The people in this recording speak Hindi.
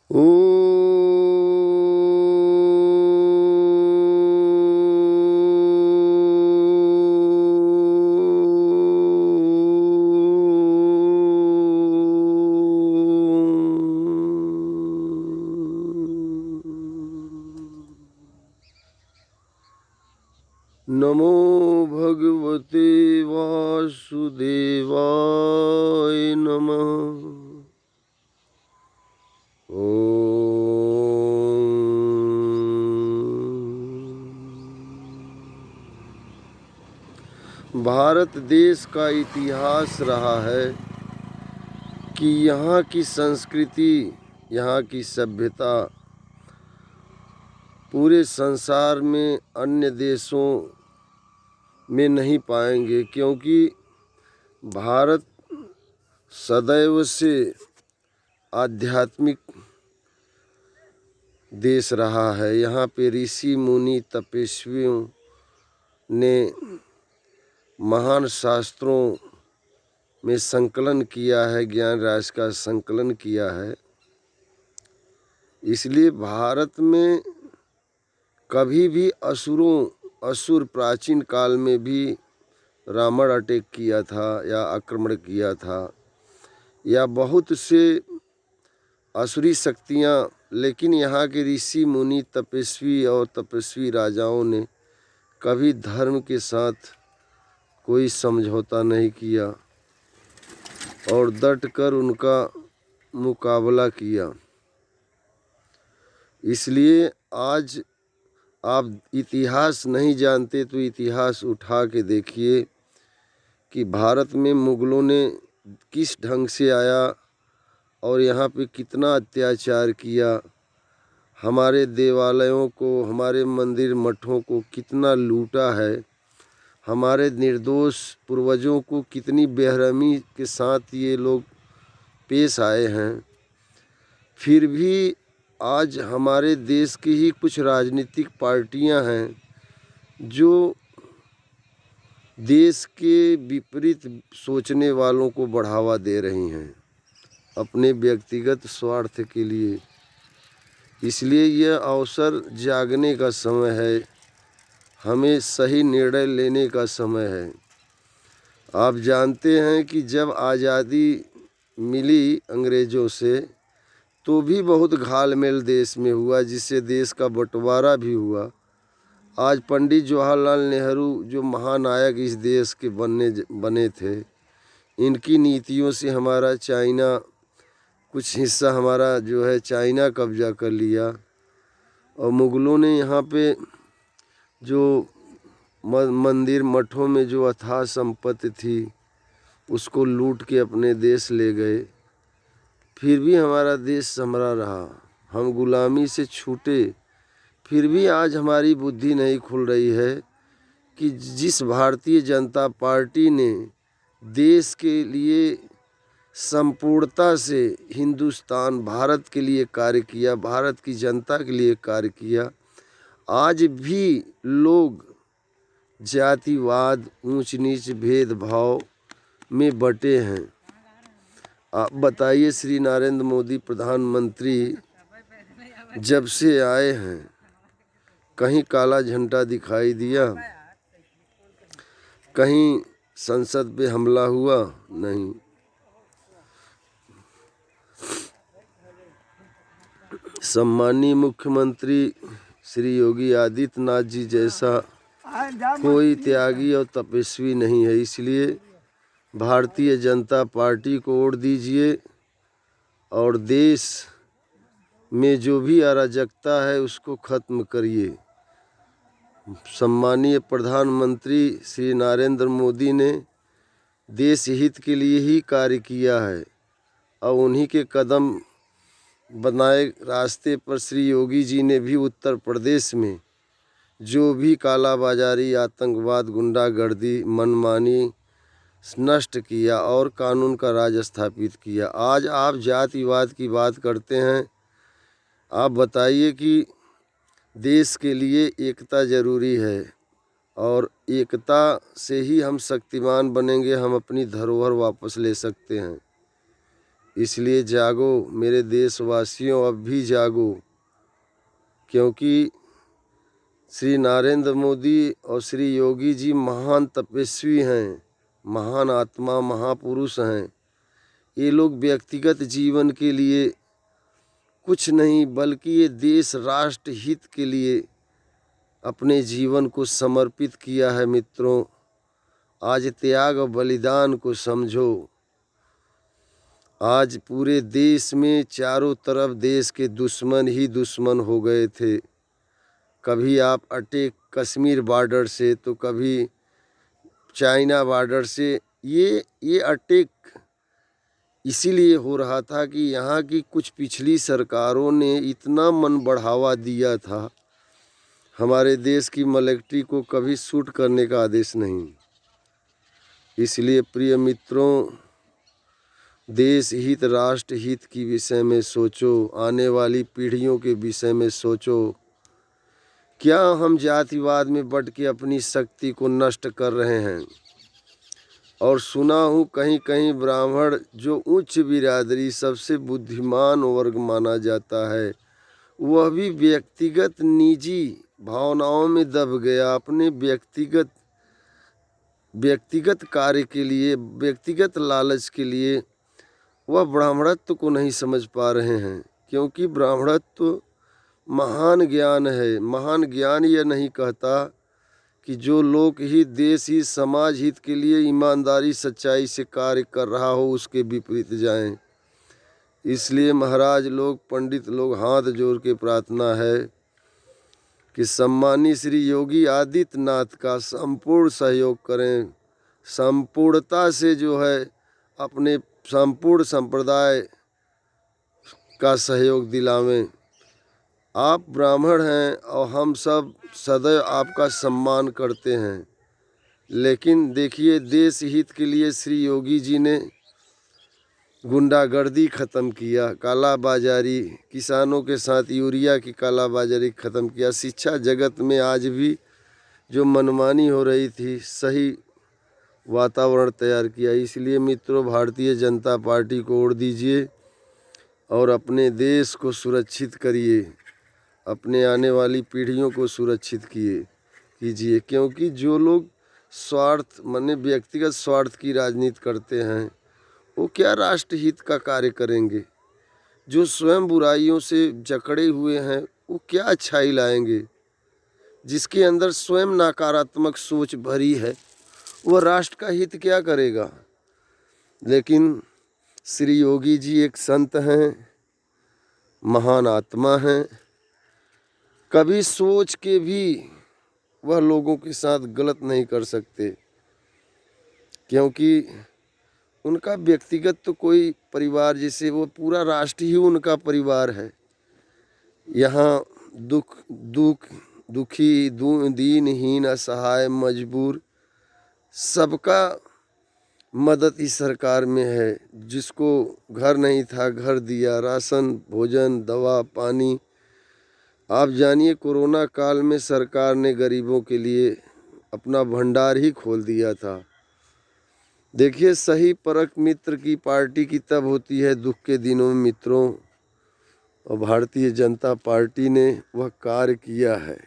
ओ नमो भगवते वासुदेवाय नमः। भारत देश का इतिहास रहा है कि यहाँ की संस्कृति, यहाँ की सभ्यता पूरे संसार में अन्य देशों में नहीं पाएंगे, क्योंकि भारत सदैव से आध्यात्मिक देश रहा है। यहाँ पे ऋषि मुनि तपस्वियों ने महान शास्त्रों में संकलन किया है, ज्ञान राशि का संकलन किया है। इसलिए भारत में कभी भी असुर प्राचीन काल में भी रावण अटैक किया था या आक्रमण किया था, या बहुत से असुरी शक्तियाँ, लेकिन यहाँ के ऋषि मुनि तपस्वी और तपस्वी राजाओं ने कभी धर्म के साथ कोई समझौता नहीं किया और डटकर उनका मुकाबला किया। इसलिए आज आप इतिहास नहीं जानते तो इतिहास उठा के देखिए कि भारत में मुगलों ने किस ढंग से आया और यहाँ पे कितना अत्याचार किया, हमारे देवालयों को, हमारे मंदिर मठों को कितना लूटा है, हमारे निर्दोष पूर्वजों को कितनी बेरहमी के साथ ये लोग पेश आए हैं। फिर भी आज हमारे देश की ही कुछ राजनीतिक पार्टियां हैं जो देश के विपरीत सोचने वालों को बढ़ावा दे रही हैं अपने व्यक्तिगत स्वार्थ के लिए। इसलिए यह अवसर जागने का समय है, हमें सही निर्णय लेने का समय है। आप जानते हैं कि जब आज़ादी मिली अंग्रेज़ों से तो भी बहुत घालमेल देश में हुआ, जिससे देश का बंटवारा भी हुआ। आज पंडित जवाहरलाल नेहरू जो महानायक इस देश के बने थे, इनकी नीतियों से हमारा चाइना, कुछ हिस्सा हमारा जो है चाइना कब्जा कर लिया, और मुग़लों ने यहाँ पे जो मंदिर मठों में जो अथाह संपत्ति थी उसको लूट के अपने देश ले गए। फिर भी हमारा देश समरा रहा, हम गुलामी से छूटे। फिर भी आज हमारी बुद्धि नहीं खुल रही है कि जिस भारतीय जनता पार्टी ने देश के लिए संपूर्णता से हिंदुस्तान भारत के लिए कार्य किया, भारत की जनता के लिए कार्य किया, आज भी लोग जातिवाद, ऊंच नीच, भेदभाव में बटे हैं। आप बताइए, श्री नरेंद्र मोदी प्रधानमंत्री जब से आए हैं कहीं काला झंडा दिखाई दिया? कहीं संसद पे हमला हुआ? नहीं। सम्मानीय मुख्यमंत्री श्री योगी आदित्यनाथ जी जैसा कोई त्यागी और तपस्वी नहीं है। इसलिए भारतीय जनता पार्टी को वोट दीजिए और देश में जो भी अराजकता है उसको ख़त्म करिए। सम्मानीय प्रधानमंत्री श्री नरेंद्र मोदी ने देश हित के लिए ही कार्य किया है और उन्हीं के कदम बनाए रास्ते पर श्री योगी जी ने भी उत्तर प्रदेश में जो भी कालाबाजारी, आतंकवाद, गुंडागर्दी, मनमानी नष्ट किया और कानून का राज स्थापित किया। आज आप जातिवाद की बात करते हैं। आप बताइए कि देश के लिए एकता ज़रूरी है और एकता से ही हम शक्तिमान बनेंगे, हम अपनी धरोहर वापस ले सकते हैं। इसलिए जागो मेरे देशवासियों, अब भी जागो, क्योंकि श्री नरेंद्र मोदी और श्री योगी जी महान तपस्वी हैं, महान आत्मा, महापुरुष हैं। ये लोग व्यक्तिगत जीवन के लिए कुछ नहीं बल्कि ये देश राष्ट्र हित के लिए अपने जीवन को समर्पित किया है। मित्रों, आज त्याग और बलिदान को समझो। आज पूरे देश में चारों तरफ देश के दुश्मन ही दुश्मन हो गए थे। कभी आप अटैक कश्मीर बॉर्डर से, तो कभी चाइना बॉर्डर से। ये अटैक इसीलिए हो रहा था कि यहाँ की कुछ पिछली सरकारों ने इतना मन बढ़ावा दिया था, हमारे देश की मिलिट्री को कभी शूट करने का आदेश नहीं। इसलिए प्रिय मित्रों, देश हित, राष्ट्र हित के विषय में सोचो, आने वाली पीढ़ियों के विषय में सोचो। क्या हम जातिवाद में बट के अपनी शक्ति को नष्ट कर रहे हैं? और सुना हूँ कहीं कहीं ब्राह्मण, जो उच्च बिरादरी, सबसे बुद्धिमान वर्ग माना जाता है, वह भी व्यक्तिगत निजी भावनाओं में दब गया। अपने व्यक्तिगत कार्य के लिए, व्यक्तिगत लालच के लिए वह ब्राह्मणत्व को नहीं समझ पा रहे हैं, क्योंकि ब्राह्मणत्व महान ज्ञान है। महान ज्ञान यह नहीं कहता कि जो लोक हित, देश हित, समाज हित के लिए ईमानदारी सच्चाई से कार्य कर रहा हो उसके विपरीत जाएं। इसलिए महाराज लोग, पंडित लोग, हाथ जोड़ के प्रार्थना है कि सम्मानीय श्री योगी आदित्यनाथ का संपूर्ण सहयोग करें, संपूर्णता से जो है अपने संपूर्ण संप्रदाय का सहयोग दिलावें। आप ब्राह्मण हैं और हम सब सदैव आपका सम्मान करते हैं, लेकिन देखिए देश हित के लिए श्री योगी जी ने गुंडागर्दी ख़त्म किया, काला बाजारी, किसानों के साथ यूरिया की काला बाजारी ख़त्म किया। शिक्षा जगत में आज भी जो मनमानी हो रही थी, सही वातावरण तैयार किया। इसलिए मित्रों, भारतीय जनता पार्टी को वोट दीजिए और अपने देश को सुरक्षित करिए, अपने आने वाली पीढ़ियों को सुरक्षित कीजिए। क्योंकि जो लोग स्वार्थ माने व्यक्तिगत स्वार्थ की राजनीति करते हैं, वो क्या राष्ट्र हित का कार्य करेंगे? जो स्वयं बुराइयों से जकड़े हुए हैं, वो क्या अच्छाई लाएंगे? जिसके अंदर स्वयं नकारात्मक सोच भरी है, वह राष्ट्र का हित क्या करेगा? लेकिन श्री योगी जी एक संत हैं, महान आत्मा हैं। कभी सोच के भी वह लोगों के साथ गलत नहीं कर सकते, क्योंकि उनका व्यक्तिगत तो कोई परिवार, जैसे वो पूरा राष्ट्र ही उनका परिवार है। यहाँ दुखी, दीनहीन, असहाय, मजबूर, सबका मदद इस सरकार में है। जिसको घर नहीं था, घर दिया, राशन, भोजन, दवा, पानी। आप जानिए कोरोना काल में सरकार ने गरीबों के लिए अपना भंडार ही खोल दिया था। देखिए, सही परख मित्र की पार्टी की तब होती है दुख के दिनों में मित्रों, और भारतीय जनता पार्टी ने वह कार्य किया है।